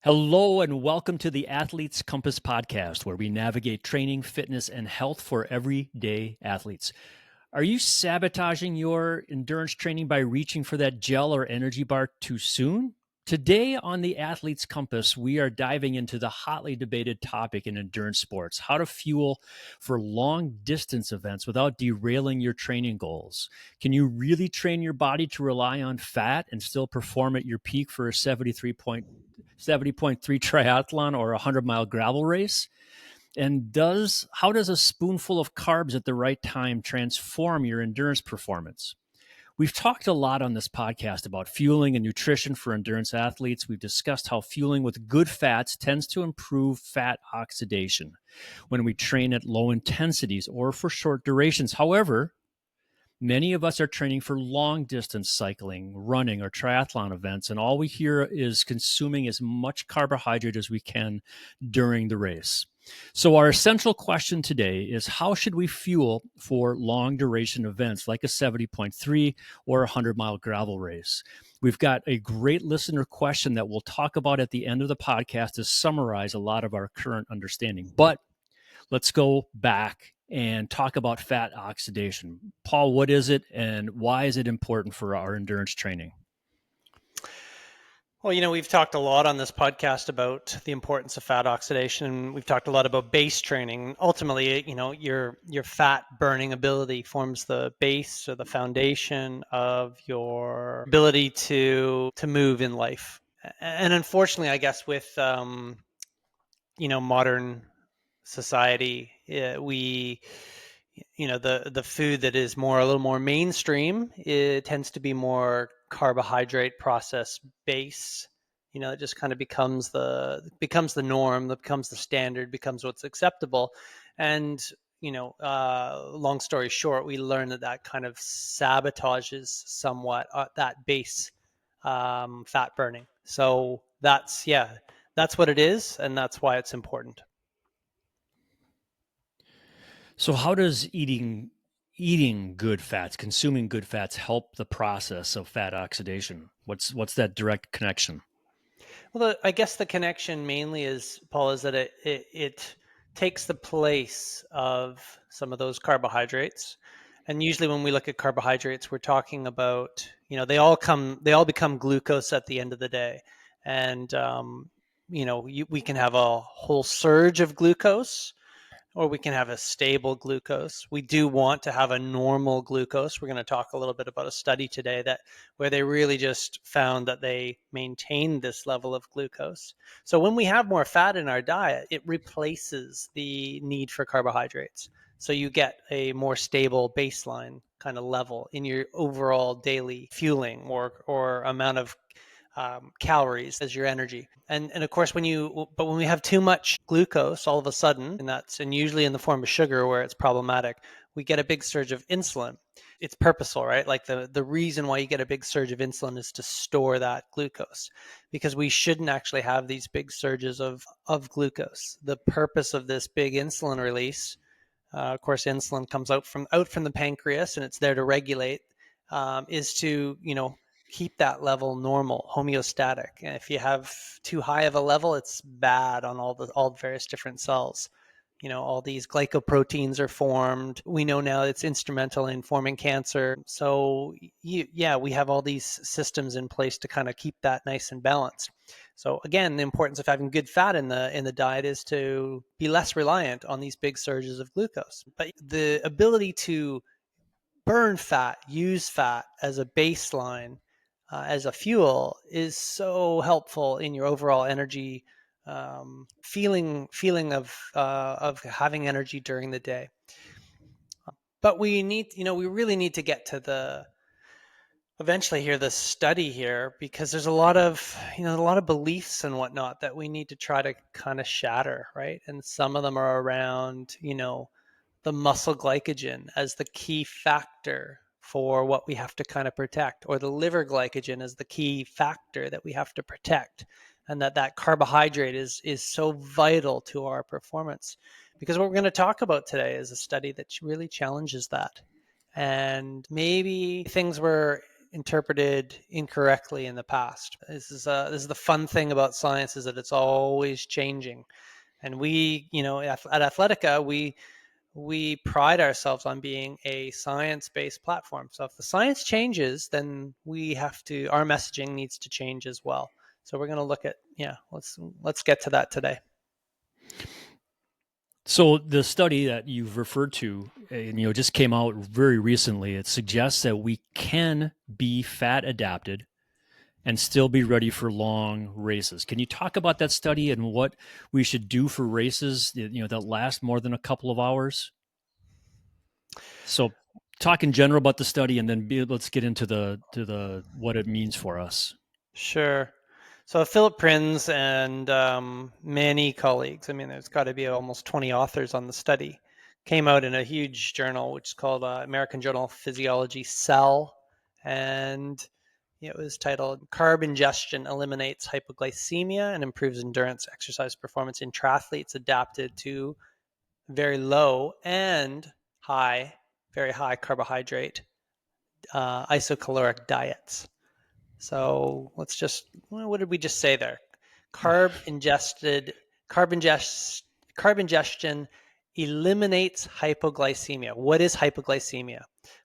Hello, and welcome to the Athlete's Compass podcast, where we navigate training, fitness, and health for everyday athletes. Are you sabotaging your endurance training by reaching for that gel or energy bar too soon? Today on the Athlete's Compass, we are diving into the hotly debated topic in endurance sports: how to fuel for long distance events without derailing your training goals. Can you really train your body to rely on fat and still perform at your peak for a 70.3 triathlon or a 100-mile gravel race? And how does a spoonful of carbs at the right time transform your endurance performance? We've talked a lot on this podcast about fueling and nutrition for endurance athletes. We've discussed how fueling with good fats tends to improve fat oxidation when we train at low intensities or for short durations. However, many of us are training for long distance cycling, running, or triathlon events, and all we hear is consuming as much carbohydrate as we can during the race. So our essential question today is, how should we fuel for long duration events like a 70.3 or a 100-mile gravel race? We've got a great listener question that we'll talk about at the end of the podcast to summarize a lot of our current understanding. But let's go back and talk about fat oxidation. Paul, what is it and why is it important for our endurance training? Well, we've talked a lot on this podcast about the importance of fat oxidation. We've talked a lot about base training. Ultimately, your fat burning ability forms the base or the foundation of your ability to move in life. And unfortunately, I guess with modern society, we the food that is a little more mainstream, it tends to be more carbohydrate process base. It just kind of becomes the norm, that becomes the standard, becomes what's acceptable. And long story short, we learn that kind of sabotages somewhat that base fat burning. So that's what it is, and that's why it's important. So how does eating good fats, consuming good fats, help the process of fat oxidation? What's that direct connection? Well, I guess the connection mainly is, Paul, is that it takes the place of some of those carbohydrates. And usually when we look at carbohydrates, we're talking about, they all become glucose at the end of the day. And, we can have a whole surge of glucose, or we can have a stable glucose. We do want to have a normal glucose. We're going to talk a little bit about a study today where they really just found that they maintain this level of glucose. So when we have more fat in our diet, it replaces the need for carbohydrates. So you get a more stable baseline kind of level in your overall daily fueling or amount of calories as your energy. And of course, when we have too much glucose all of a sudden, and usually in the form of sugar where it's problematic, we get a big surge of insulin. It's purposeful, right? Like the reason why you get a big surge of insulin is to store that glucose, because we shouldn't actually have these big surges of glucose. The purpose of this big insulin release, of course, insulin comes out from the pancreas, and it's there to regulate, is to, keep that level normal, homeostatic. And if you have too high of a level, it's bad on all the various different cells. All these glycoproteins are formed. We know now it's instrumental in forming cancer. So we have all these systems in place to kind of keep that nice and balanced. So again, the importance of having good fat in the diet is to be less reliant on these big surges of glucose. But the ability to burn fat, use fat as a baseline, as a fuel, is so helpful in your overall energy feeling of having energy during the day. But we really need to get to eventually the study here, because there's a lot of beliefs and whatnot that we need to try to kind of shatter, right? And some of them are around, the muscle glycogen as the key factor for what we have to kind of protect, or the liver glycogen as the key factor that we have to protect, and that carbohydrate is so vital to our performance. Because what we're going to talk about today is a study that really challenges that. And maybe things were interpreted incorrectly in the past. This is the fun thing about science, is that it's always changing. And we, at Athletica, we pride ourselves on being a science-based platform. So if the science changes, then our messaging needs to change as well. So we're going to look at, let's get to that today. So the study that you've referred to, just came out very recently. It suggests that we can be fat adapted and still be ready for long races. Can you talk about that study and what we should do for races, that last more than a couple of hours? So talk in general about the study, and then let's get into the what it means for us. Sure. So Philip Prins and many colleagues, I mean, there's got to be almost 20 authors on the study, came out in a huge journal, which is called American Journal of Physiology, Cell. And it was titled Carb Ingestion Eliminates Hypoglycemia and Improves Endurance Exercise Performance in Triathletes Adapted to Very Low and Very High Carbohydrate Isocaloric Diets. So what did we just say there? Carb ingestion eliminates hypoglycemia. What is hypoglycemia?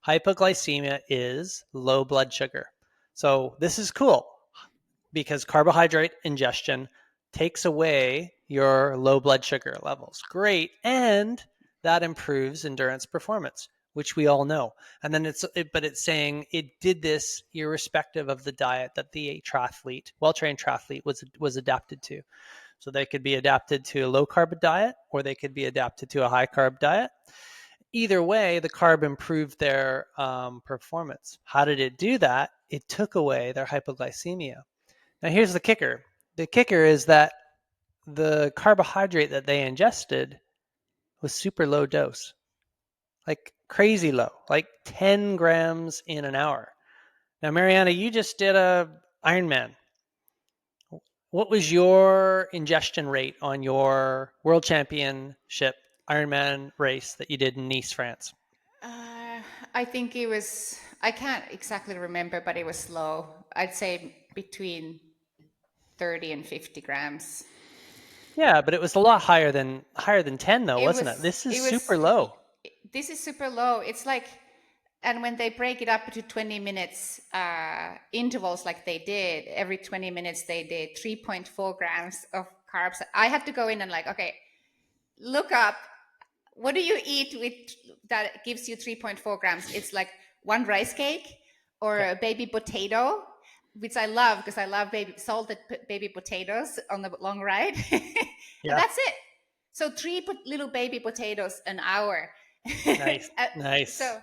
Hypoglycemia is low blood sugar. So this is cool because carbohydrate ingestion takes away your low blood sugar levels. Great. And that improves endurance performance, which we all know. And then it's saying it did this irrespective of the diet that the well-trained triathlete was adapted to. So they could be adapted to a low carb diet, or they could be adapted to a high carb diet. Either way, the carb improved their performance. How did it do that? It took away their hypoglycemia. Now here's the kicker. The kicker is that the carbohydrate that they ingested was super low dose, like crazy low, like 10 grams in an hour. Now, Marjaana, you just did a Ironman. What was your ingestion rate on your world championship Ironman race that you did in Nice, France? I think it was, I can't exactly remember, but it was low. I'd say between 30 and 50 grams. Yeah, but it was a lot higher than 10 though, wasn't it? This is super low. This is super low. It's like, and when they break it up to 20 minutes intervals like they did, every 20 minutes they did 3.4 grams of carbs. I had to go in and okay, look up, what do you eat that gives you 3.4 grams? It's like one rice cake or a baby potato, which I love because I love salted baby potatoes on the long ride. And that's it. So 3 little baby potatoes an hour. Nice. Nice. So,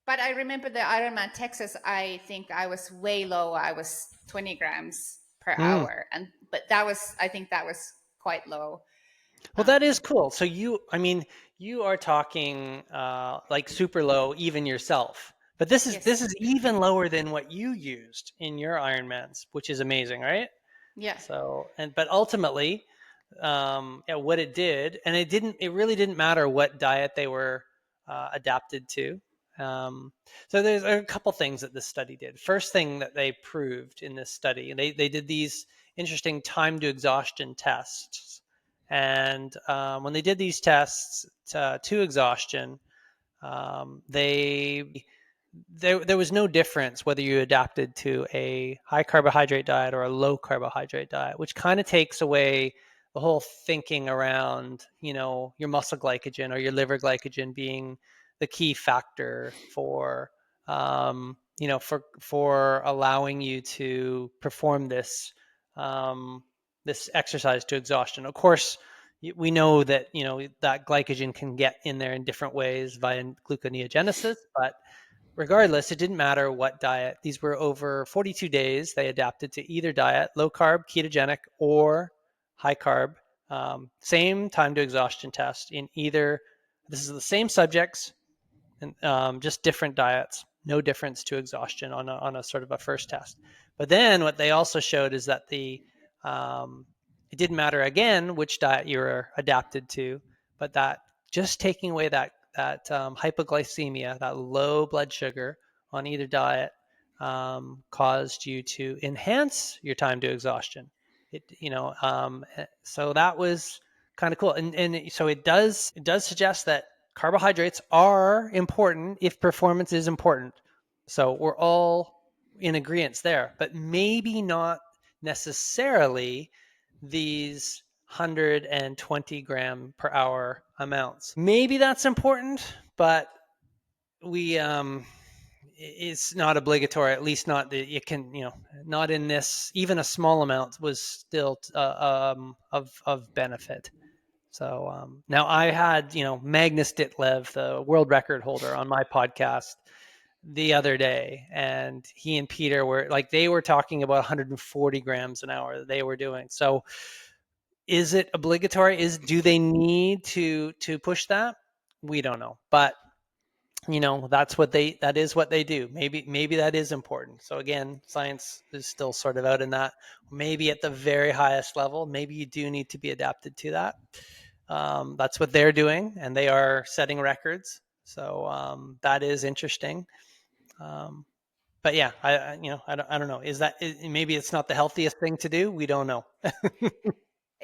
but I remember the Ironman Texas, I think I was way low. I was 20 grams per hour. But I think that was quite low. Well, that is cool. So you are talking like super low even yourself. But this is even lower than what you used in your Ironmans, which is amazing, right? Yeah. So, but ultimately, what it did, and it really didn't matter what diet they were adapted to. So there's a couple things that this study did. First thing that they proved in this study, they did these interesting time to exhaustion tests. And when they did these tests to exhaustion, there was no difference whether you adapted to a high carbohydrate diet or a low carbohydrate diet, which kind of takes away the whole thinking around, your muscle glycogen or your liver glycogen being the key factor for, for allowing you to perform this exercise to exhaustion. Of course, we know that that glycogen can get in there in different ways via gluconeogenesis, but regardless, it didn't matter what diet. These were over 42 days. They adapted to either diet, low carb, ketogenic, or high carb. Same time to exhaustion test in either. This is the same subjects, and just different diets. No difference to exhaustion on a sort of a first test. But then what they also showed is that it didn't matter again which diet you were adapted to, but that just taking away that hypoglycemia, that low blood sugar on either diet, caused you to enhance your time to exhaustion. So that was kind of cool. And so it does suggest that carbohydrates are important if performance is important. So we're all in agreement there, but maybe not necessarily these 120 gram per hour amounts. Maybe that's important, but we it's not obligatory, at least not that you can, not in this. Even a small amount was still of benefit. So now I had, Magnus Ditlev, the world record holder, on my podcast the other day, and he and Peter were they were talking about 140 grams an hour that they were doing. So is it obligatory? Do they need to push that? We don't know, but that is what they do. Maybe that is important. So again, science is still sort of out in that. Maybe at the very highest level, maybe you do need to be adapted to that. That's what they're doing, and they are setting records. So that is interesting. But yeah, I don't know. Maybe it's not the healthiest thing to do? We don't know.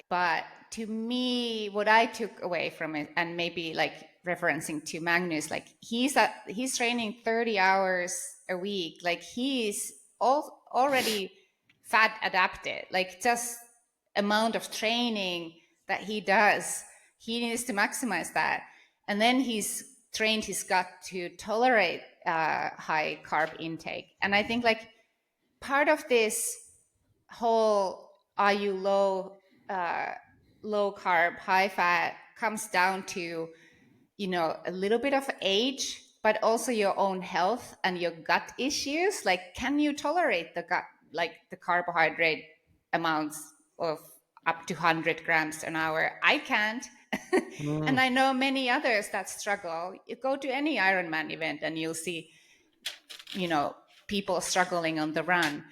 But to me, what I took away from it, and maybe referencing to Magnus, he's training 30 hours a week. He's already fat adapted. Just amount of training that he does, he needs to maximize that. And then he's trained his gut to tolerate high carb intake. And I think part of this whole are you low carb, high fat comes down to, a little bit of age, but also your own health and your gut issues. Can you tolerate the gut, the carbohydrate amounts of up to 100 grams an hour? I can't. And I know many others that struggle. You go to any Ironman event and you'll see, people struggling on the run.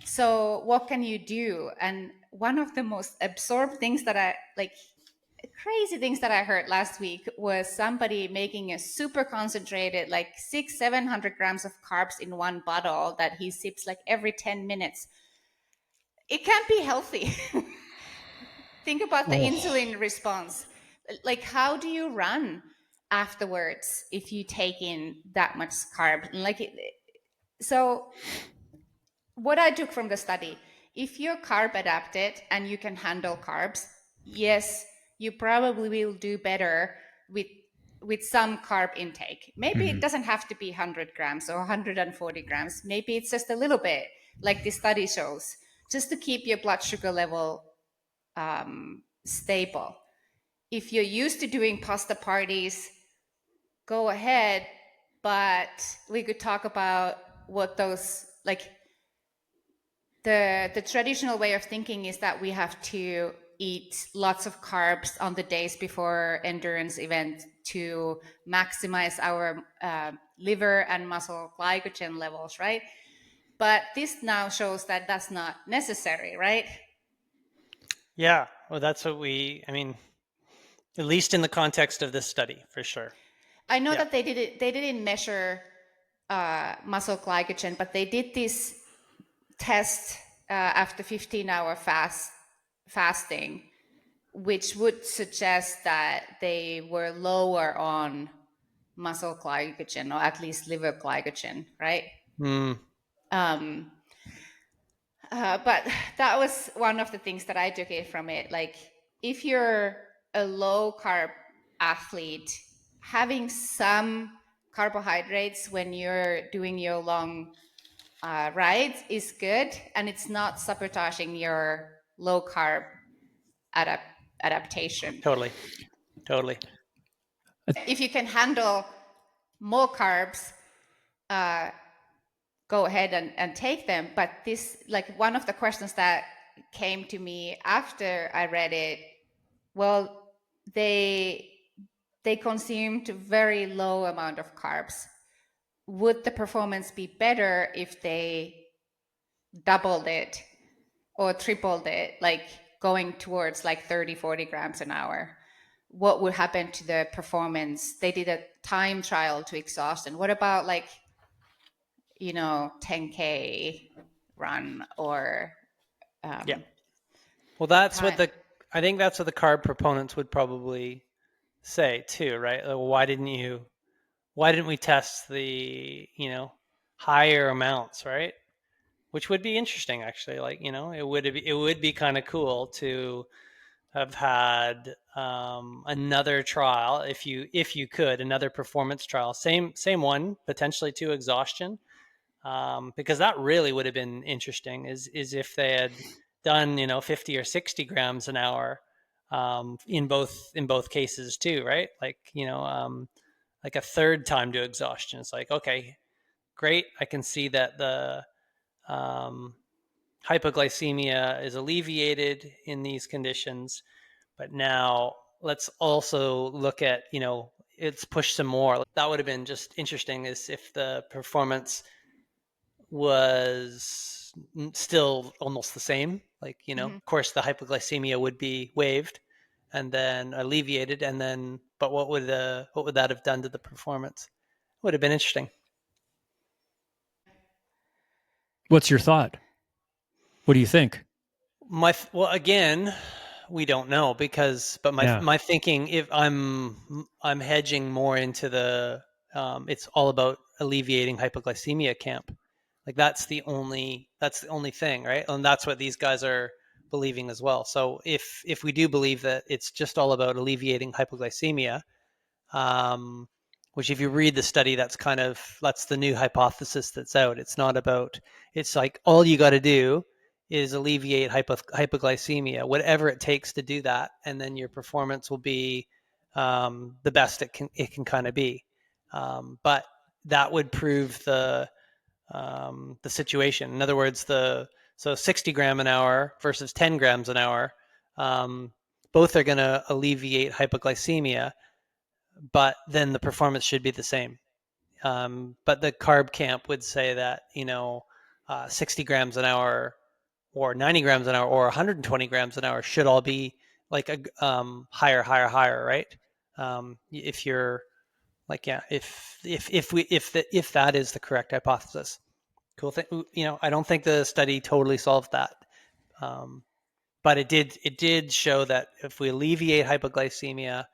So what can you do? And one of the most absorbed things that crazy things that I heard last week was somebody making a super concentrated 600-700 grams of carbs in one bottle that he sips every 10 minutes. It can't be healthy. Think about the insulin response. How do you run afterwards if you take in that much carb? So what I took from the study, if you're carb adapted and you can handle carbs, yes, you probably will do better with some carb intake. Maybe it doesn't have to be 100 grams or 140 grams. Maybe it's just a little bit, like the study shows, just to keep your blood sugar level stable. If you're used to doing pasta parties, go ahead, but we could talk about what those, the traditional way of thinking is that we have to eat lots of carbs on the days before endurance event to maximize our liver and muscle glycogen levels, right? But this now shows that that's not necessary, right? Yeah, well, that's what at least in the context of this study, for sure. I know that they didn't measure muscle glycogen, but they did this test after 15-hour fasting, which would suggest that they were lower on muscle glycogen, or at least liver glycogen, right? But that was one of the things that I took from it. If you're a low carb athlete, having some carbohydrates when you're doing your long rides is good, and it's not sabotaging your low carb adaptation. Totally. If you can handle more carbs, go ahead and take them. But this, one of the questions that came to me after I read it, well, they consumed very low amount of carbs. Would the performance be better if they doubled it or tripled it, going towards 30-40 grams an hour? What would happen to the performance? They did a time trial to exhaustion. What about 10K run or Yeah. Well, I think that's what the carb proponents would probably say too, right? Like, why didn't we test the, higher amounts, right? Which would be interesting, actually. Like, it would be kind of cool to have had another trial, if you could, another performance trial, same one, potentially to exhaustion, because that really would have been interesting. Is if they had done 50 or 60 grams an hour in both cases too, right? Like like a third time to exhaustion. It's like, okay, great. I can see that the um, hypoglycemia is alleviated in these conditions, but now let's also look at, it's pushed some more. That would have been just interesting, is if the performance was still almost the same. Like, of course, the hypoglycemia would be waived and then alleviated, and then, but what would that have done to the performance? It would have been interesting. What's your thought? What do you think? Well, again, we don't know, but my thinking, if I'm hedging more into the it's all about alleviating hypoglycemia camp. Like that's the only thing, right? And that's what these guys are believing as well. So if we do believe that it's just all about alleviating hypoglycemia, which if you read the study, that's the new hypothesis that's out. It's like all you got to do is alleviate hypoglycemia, whatever it takes to do that, and then your performance will be the best it can kind of be. But that would prove the situation. In other words, so 60 gram an hour versus 10 grams an hour, both are going to alleviate hypoglycemia, but then the performance should be the same. But the carb camp would say that 60 grams an hour or 90 grams an hour or 120 grams an hour should all be like a higher, right? If you're like, yeah, if that is the correct hypothesis, cool thing. I don't think the study totally solved that, but it did show that if we alleviate hypoglycemia,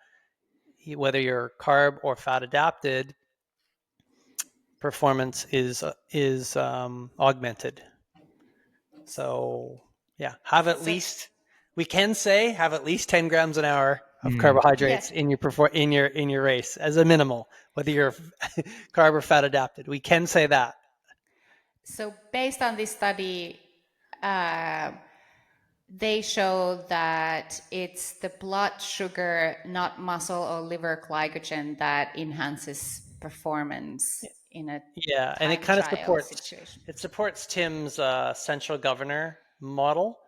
whether you're carb or fat adapted, performance is augmented. So yeah, have at least 10 grams an hour of carbohydrates in your race as a minimal, whether you're carb or fat adapted. We can say that. So based on this study, they show that it's the blood sugar, not muscle or liver glycogen, that enhances performance in a and it kind of supports Tim's central governor model,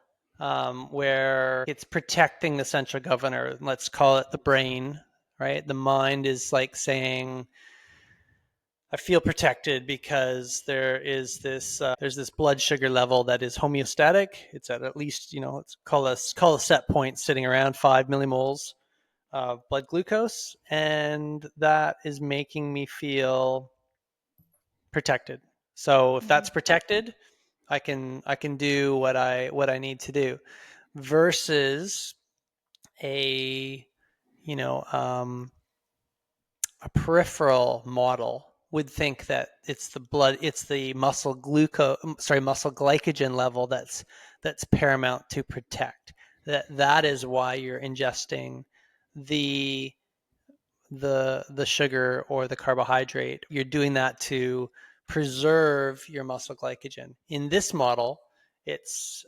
where it's protecting the central governor. Let's call it the brain, right? The mind is like saying, I feel protected because there's this blood sugar level that is homeostatic. It's at least, let's call a set point sitting around 5 millimoles of blood glucose, and that is making me feel protected. So if that's protected, I can do what I need to do, versus a a peripheral model would think that it's the muscle glycogen level that's paramount to protect. That is why you're ingesting the sugar or the carbohydrate. You're doing that to preserve your muscle glycogen. In this model, it's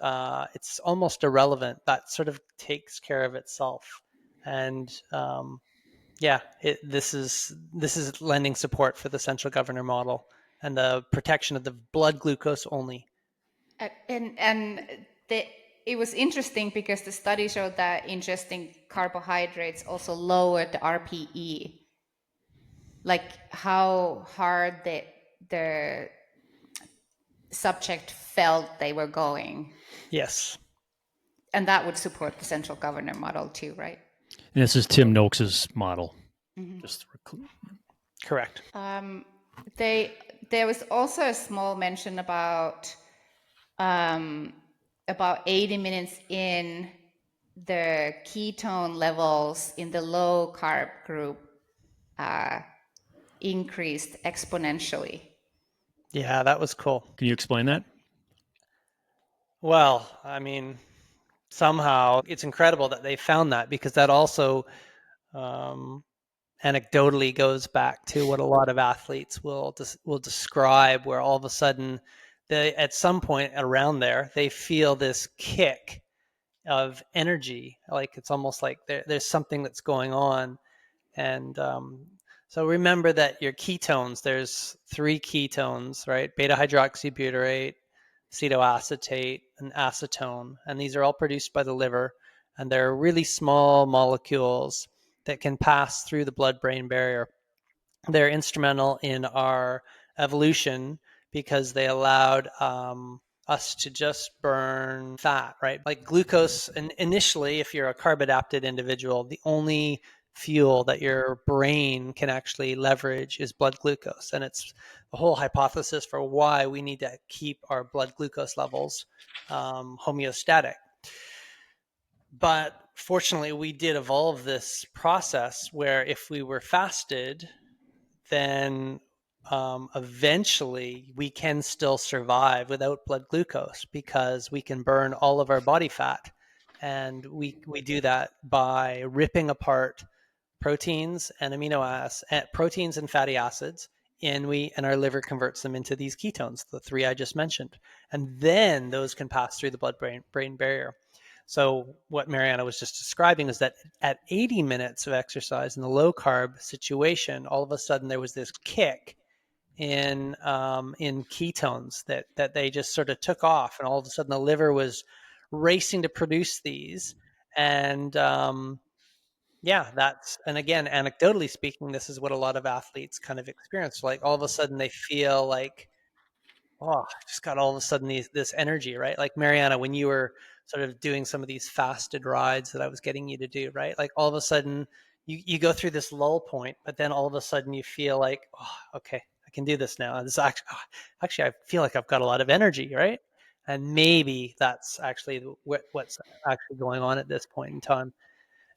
almost irrelevant. That sort of takes care of itself, and this is lending support for the central governor model and the protection of the blood glucose only. It was interesting because the study showed that ingesting carbohydrates also lowered the RPE, like how hard the subject felt they were going. Yes. And that would support the central governor model too, right? And this is Tim Noakes's model. Mm-hmm. Correct. there was also a small mention about 80 minutes in, the ketone levels in the low carb group increased exponentially. Yeah, that was cool. Can you explain that? Well, I mean, somehow it's incredible that they found that, because that also anecdotally goes back to what a lot of athletes will describe, where all of a sudden they, at some point around there, they feel this kick of energy, like it's almost like there's something that's going on. And so remember that your ketones, there's 3 ketones, right? Beta hydroxybutyrate, acetoacetate, and acetone. And these are all produced by the liver. And they're really small molecules that can pass through the blood-brain barrier. They're instrumental in our evolution because they allowed us to just burn fat, right? Like glucose, and initially, if you're a carb adapted individual, the only fuel that your brain can actually leverage is blood glucose. And it's the whole hypothesis for why we need to keep our blood glucose levels homeostatic. But fortunately, we did evolve this process where if we were fasted, then eventually we can still survive without blood glucose, because we can burn all of our body fat. And we do that by ripping apart proteins and proteins and fatty acids, and our liver converts them into these ketones, the 3 I just mentioned. And then those can pass through the blood-brain barrier. So what Marjaana was just describing is that at 80 minutes of exercise in the low carb situation, all of a sudden there was this kick in ketones that they just sort of took off, and all of a sudden the liver was racing to produce these. And and again, anecdotally speaking, this is what a lot of athletes kind of experience. Like all of a sudden they feel like, oh, I just got all of a sudden this energy, right? Like Marjaana, when you were sort of doing some of these fasted rides that I was getting you to do, right? Like all of a sudden you go through this lull point, but then all of a sudden you feel like, oh, okay, I can do this now. This actually, I feel like I've got a lot of energy, right? And maybe that's actually what's actually going on at this point in time.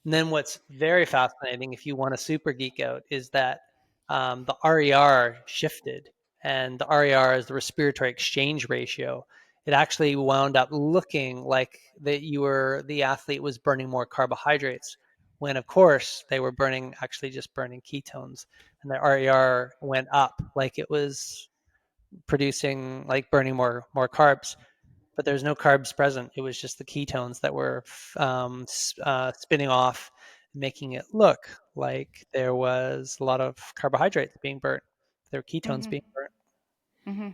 And then what's very fascinating, if you want to super geek out, is that the RER shifted, and the RER is the respiratory exchange ratio. It actually wound up looking like the athlete was burning more carbohydrates, when of course they were just burning ketones, and the RER went up like it was burning more carbs. But there's no carbs present. It was just the ketones that were spinning off, making it look like there was a lot of carbohydrates being burnt. There were ketones being burnt. Mm-hmm.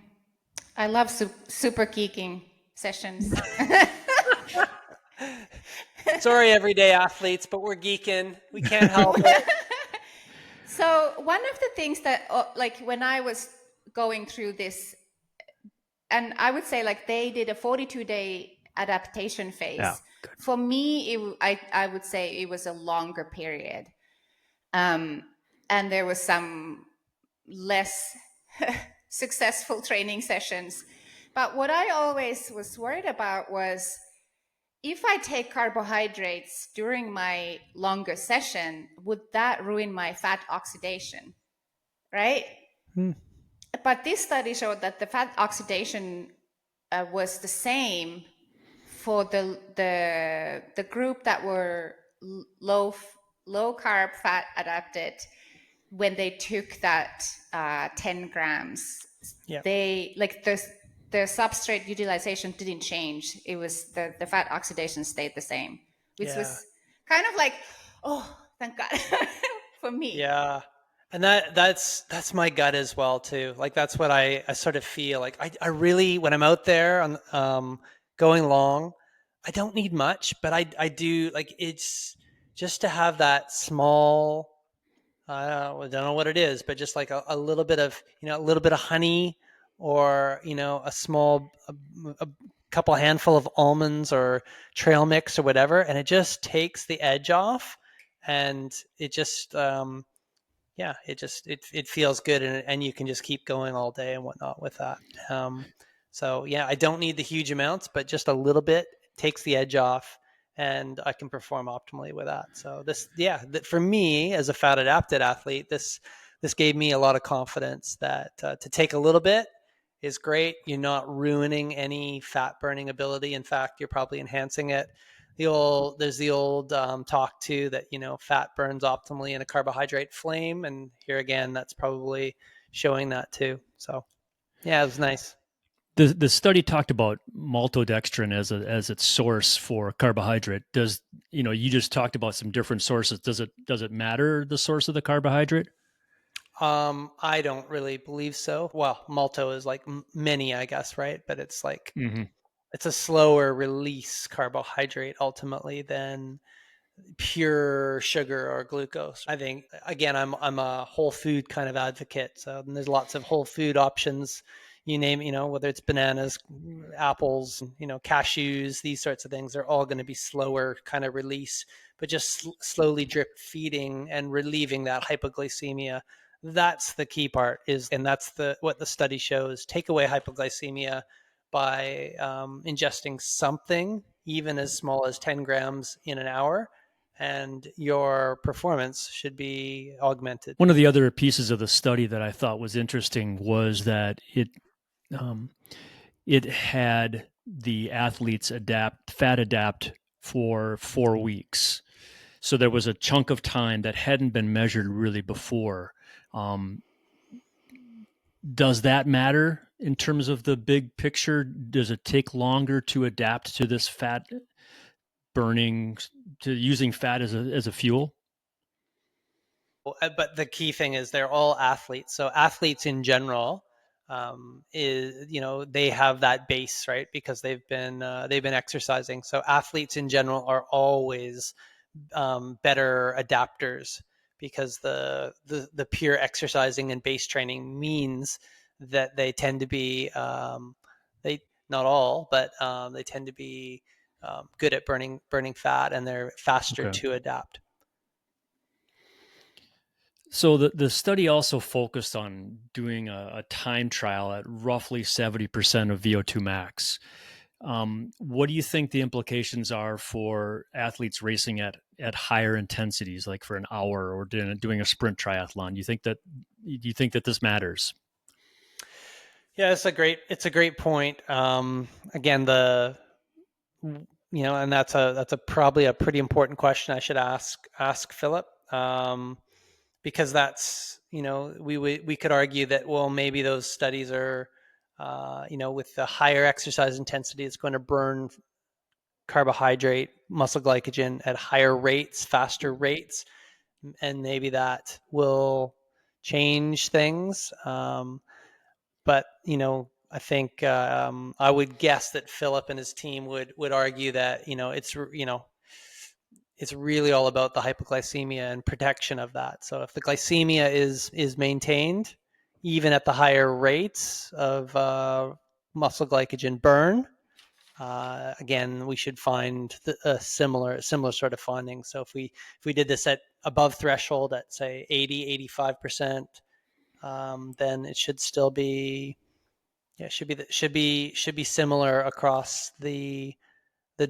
I love super geeking sessions. Sorry, everyday athletes, but we're geeking. We can't help it. So one of the things that, like when I was going through this, and I would say like they did a 42-day adaptation phase. Yeah, for me, I would say it was a longer period. And there was some less successful training sessions. But what I always was worried about was, if I take carbohydrates during my longer session, would that ruin my fat oxidation? Right? But this study showed that the fat oxidation was the same for the group that were low carb fat adapted when they took that 10 grams. Yep. They like the substrate utilization didn't change. It was the fat oxidation stayed the same, which was kind of like, oh, thank God for me. Yeah. And that's my gut as well too. Like that's what I sort of feel like. I really, when I'm out there on going long, I don't need much, but I do, like, it's just to have that small, I don't know what it is, but just like a little bit of, a little bit of honey, or, a small, a couple handful of almonds or trail mix or whatever. And it just takes the edge off, and it just, yeah, it feels good, and you can just keep going all day and whatnot with that. So yeah, I don't need the huge amounts, but just a little bit takes the edge off, and I can perform optimally with that. So for me as a fat adapted athlete, this gave me a lot of confidence that to take a little bit is great. You're not ruining any fat burning ability. In fact, you're probably enhancing it. There's the old talk too that fat burns optimally in a carbohydrate flame, and here again, that's probably showing that too. So yeah, it was nice. The study talked about maltodextrin as its source for carbohydrate. Does you just talked about some different sources. Does it matter the source of the carbohydrate? I don't really believe so. Well, malto is like many, I guess, right? But it's like it's a slower release carbohydrate ultimately than pure sugar or glucose. I think again, I'm a whole food kind of advocate. So there's lots of whole food options. You name, whether it's bananas, apples, cashews, these sorts of things, they're all going to be slower kind of release, but just slowly drip feeding and relieving that hypoglycemia. That's the key part and that's what the study shows. Take away hypoglycemia by ingesting something, even as small as 10 grams in an hour, and your performance should be augmented. One of the other pieces of the study that I thought was interesting was that it had the athletes fat adapt for 4 weeks. So there was a chunk of time that hadn't been measured really before. Does that matter in terms of the big picture? Does it take longer to adapt to this fat burning, to using fat as a fuel? But the key thing is they're all athletes. So athletes in general they have that base, right? Because they've been exercising. So athletes in general are always better adapters, because the pure exercising and base training means that they tend to be they not all, but they tend to be good at burning fat, and they're faster to adapt. So the study also focused on doing a time trial at roughly 70% of VO2 max. What do you think the implications are for athletes racing at higher intensities, like for an hour or doing a sprint triathlon? Do you think that this matters? Yeah, it's a great point. Again, and that's a probably a pretty important question I should ask Philip, because that's we could argue that, well, maybe those studies are with the higher exercise intensity, it's going to burn carbohydrate, muscle glycogen at higher rates, faster rates, and maybe that will change things. But I think I would guess that Philip and his team would argue that it's really all about the hypoglycemia and protection of that. So if the glycemia is maintained, even at the higher rates of muscle glycogen burn, again, we should find a similar sort of finding. So if we did this at above threshold at say 80-85%, then it should still be should be similar across the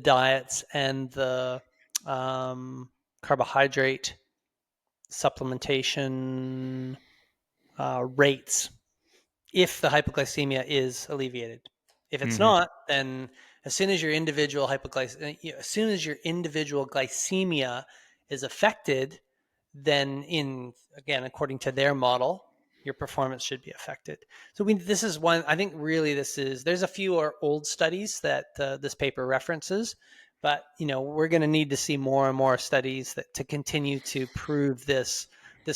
diets and the carbohydrate supplementation rates, if the hypoglycemia is alleviated. If it's not, then as soon as your individual glycemia is affected, then according to their model, your performance should be affected. So this is one, I think really there's a few old studies that this paper references, but we're going to need to see more and more studies to continue to prove this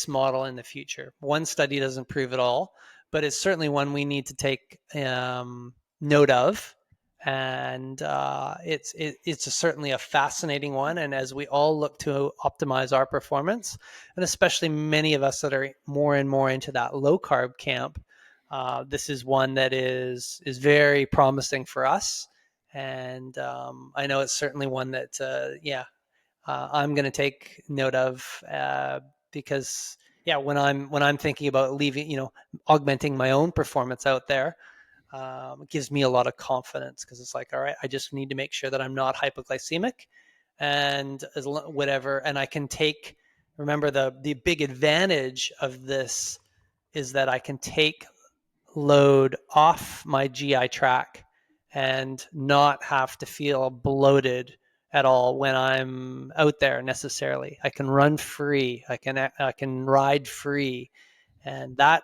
model in the future. One study doesn't prove it all, but it's certainly one we need to take note of. And it's certainly a fascinating one. And as we all look to optimize our performance, and especially many of us that are more and more into that low carb camp, this is one that is very promising for us. And I know it's certainly one that I'm going to take note of, because yeah, when I'm thinking about leaving, augmenting my own performance out there, it gives me a lot of confidence, because it's like, all right, I just need to make sure that I'm not hypoglycemic, and whatever, and I can remember the big advantage of this is that I can take load off my GI tract and not have to feel bloated at all when I'm out there necessarily. I can run free. I can ride free, and that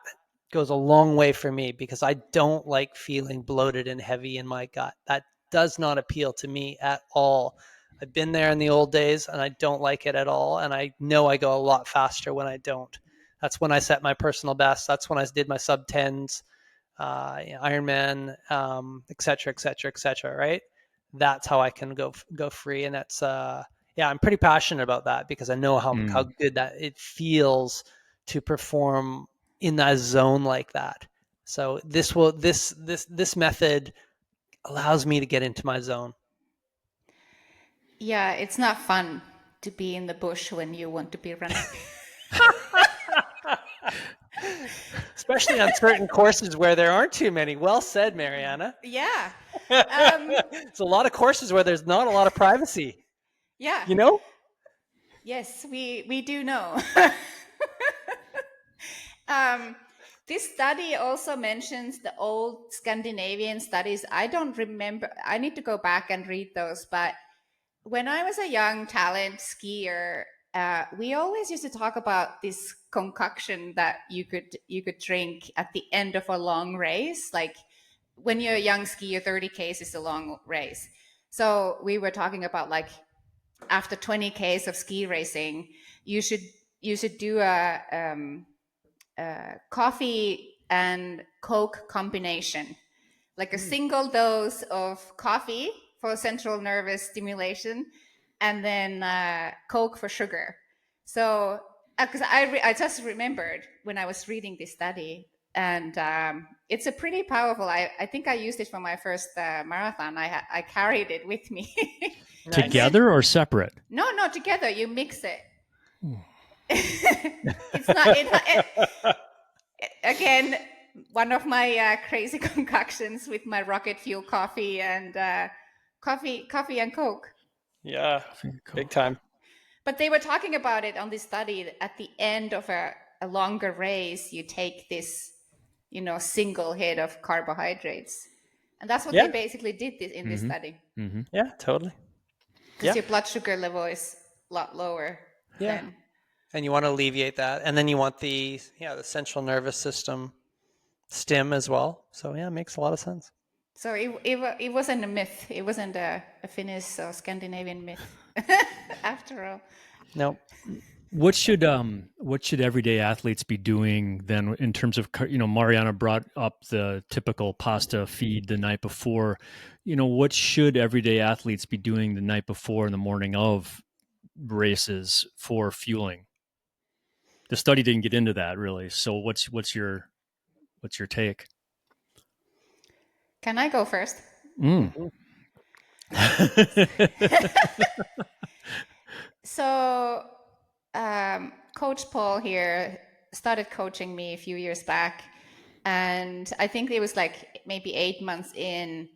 goes a long way for me, because I don't like feeling bloated and heavy in my gut. That does not appeal to me at all. I've been there in the old days, and I don't like it at all. And I know I go a lot faster when I don't. That's when I set my personal best. That's when I did my sub 10s, Ironman, et cetera, et cetera, et cetera. Right. That's how I can go free. And that's, yeah, I'm pretty passionate about that, because I know how good that it feels to perform in that zone like that. So this method allows me to get into my zone. Yeah, it's not fun to be in the bush when you want to be running. Especially on certain courses where there aren't too many. Well said, Marjaana. Yeah. It's a lot of courses where there's not a lot of privacy. Yeah. You know? Yes, we do know. This study also mentions the old Scandinavian studies. I don't remember. I need to go back and read those. But when I was a young talent skier, we always used to talk about this concoction that you could drink at the end of a long race. Like when you're a young skier, 30Ks is a long race. So we were talking about, like, after 20Ks of ski racing, you should do a coffee and Coke combination, like a single dose of coffee for central nervous stimulation, and then Coke for sugar. So, because I just remembered when I was reading this study, and it's a pretty powerful. I think I used it for my first marathon. I carried it with me. Together or separate? No, together. You mix it. It's not. Again, one of my crazy concoctions with my rocket fuel coffee and coffee and Coke. Yeah, big time. But they were talking about it on this study. At the end of a longer race, you take this, single hit of carbohydrates, and that's what they basically did in this study. Mm-hmm. Yeah, totally. Because your blood sugar level is a lot lower. Yeah. And you want to alleviate that, and then you want the central nervous system stim as well. So yeah, it makes a lot of sense. So it wasn't a myth. It wasn't a Finnish or Scandinavian myth, after all. No. What should everyday athletes be doing then, in terms of, Marjaana brought up the typical pasta feed the night before. What should everyday athletes be doing the night before, in the morning of races, for fueling? The study didn't get into that really. So what's your take? Can I go first? So, Coach Paul here started coaching me a few years back, and I think it was like maybe 8 months in.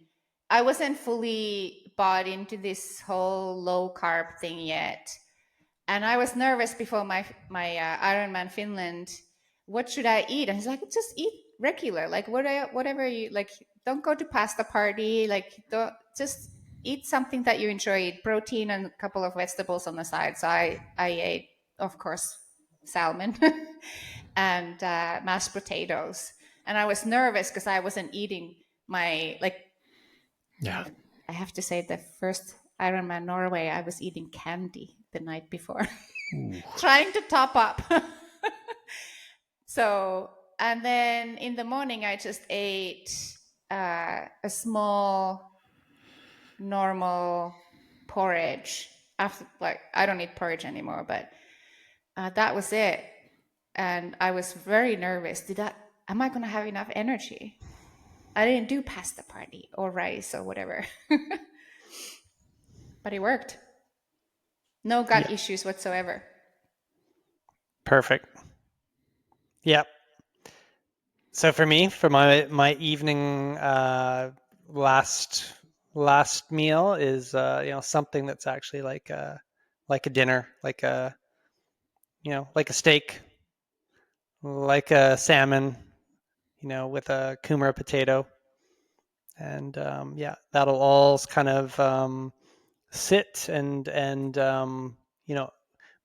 I wasn't fully bought into this whole low carb thing yet, and I was nervous before my Ironman Finland. What should I eat? And he's like, just eat regular, like whatever you like. Don't go to pasta party. Like, don't just eat something that you enjoy. Eat protein and a couple of vegetables on the side. So I ate, of course, salmon and mashed potatoes. And I was nervous because I wasn't eating my Yeah. I have to say, the first Ironman Norway, I was eating candy the night before, trying to top up. So, and then in the morning, I just ate a small, normal porridge. After, I don't eat porridge anymore, but that was it. And I was very nervous. Am I going to have enough energy? I didn't do pasta party or rice or whatever. But it worked. No gut issues whatsoever. Perfect. Yep. So for me, for my evening last meal is something that's actually like a dinner, like a like a steak, like a salmon, with a kumara potato, and that'll all kind of sit and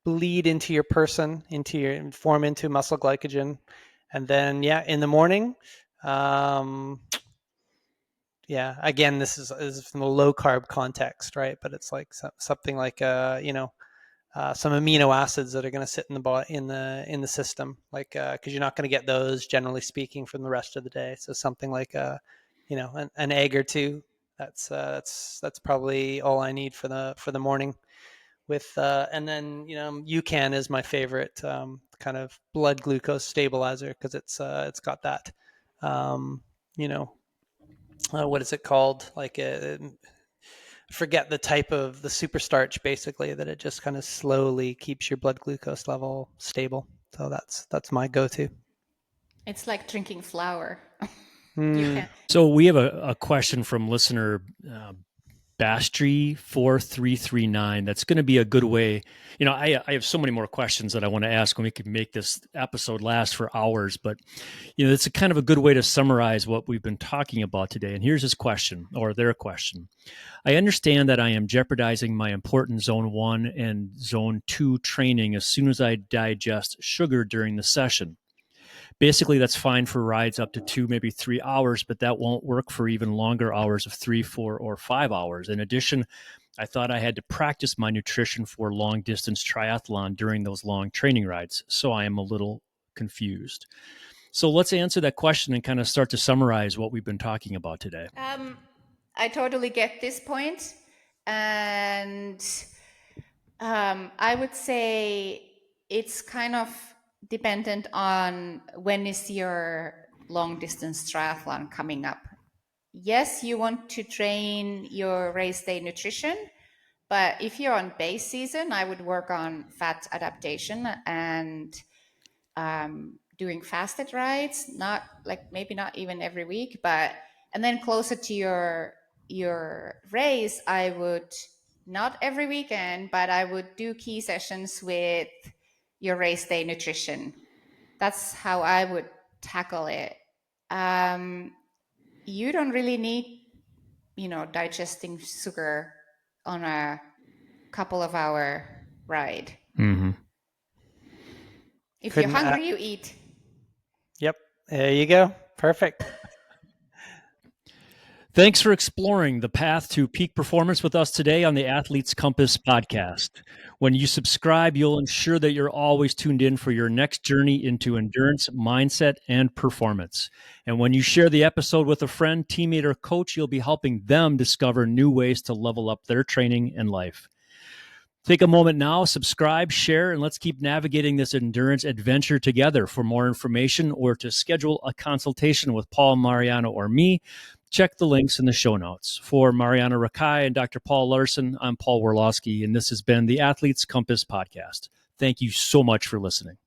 bleed into your person, form into muscle glycogen, and then in the morning, again, this is from a low carb context, right? But it's like something like some amino acids that are going to sit in the system, like because you're not going to get those, generally speaking, from the rest of the day. So something like an egg or two. That's probably all I need for the morning. With and then UCAN is my favorite kind of blood glucose stabilizer, because it's got that what is it called, like forget the type of the super starch, basically, that it just kind of slowly keeps your blood glucose level stable. So that's my go-to. It's like drinking flour. Mm. You can. So we have a question from listener Bastry4339. That's going to be a good way. I have so many more questions that I want to ask, and we could make this episode last for hours, but it's a kind of a good way to summarize what we've been talking about today. And here's his question, or their question. I understand that I am jeopardizing my important zone 1 and zone 2 training as soon as I digest sugar during the session. Basically, that's fine for rides up to 2, maybe 3 hours, but that won't work for even longer hours of 3, 4, or 5 hours. In addition, I thought I had to practice my nutrition for long distance triathlon during those long training rides, so I am a little confused. So let's answer that question and kind of start to summarize what we've been talking about today. I totally get this point, and I would say it's kind of dependent on when is your long distance triathlon coming up. Yes, you want to train your race day nutrition, but if you're on base season, I would work on fat adaptation and doing fasted rides, maybe not even every week, and then closer to your race, I would not every weekend, but I would do key sessions with your race day nutrition. That's how I would tackle it. You don't really need, digesting sugar on a couple of hour ride. Mm-hmm. If you're hungry, you eat. Yep. There you go. Perfect. Thanks for exploring the path to peak performance with us today on the Athlete's Compass podcast. When you subscribe, you'll ensure that you're always tuned in for your next journey into endurance, mindset, and performance. And when you share the episode with a friend, teammate, or coach, you'll be helping them discover new ways to level up their training and life. Take a moment now, subscribe, share, and let's keep navigating this endurance adventure together. For more information or to schedule a consultation with Paul, Marjaana, or me, check the links in the show notes. For Marjaana Rakai and Dr. Paul Laursen, I'm Paul Warloski, and this has been the Athlete's Compass podcast. Thank you so much for listening.